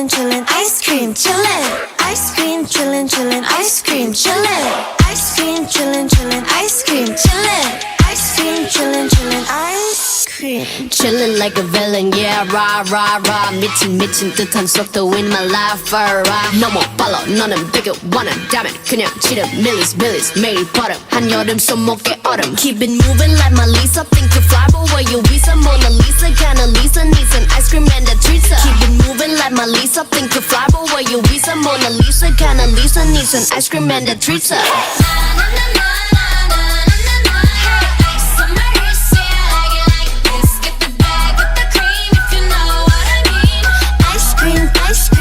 chillin', chillin', ice cream, chillin'. Ice cream, chillin', chillin', ice cream, chillin'. Ice cream, chillin', chillin', ice cream, chillin'. Ice cream, chillin', chillin', ice cream. Chillin' like a villain, yeah, rah, rah, rah. 미친 듯한 속도 in my life, rah. 너무 빨라, 너는 되게 원한다면 그냥 지름, millies, 매일 버릇. 한여름 손목에 얼음. Keep it moving like my Lisa. Think you fly, but where you visa? Mona Lisa, kinda Lisa needs an ice cream and a treat. Keep it moving like my Lisa. Think you fly, but where you visa? Mona Lisa, kinda Lisa needs an ice cream and a treat. Ice cream, ice cream.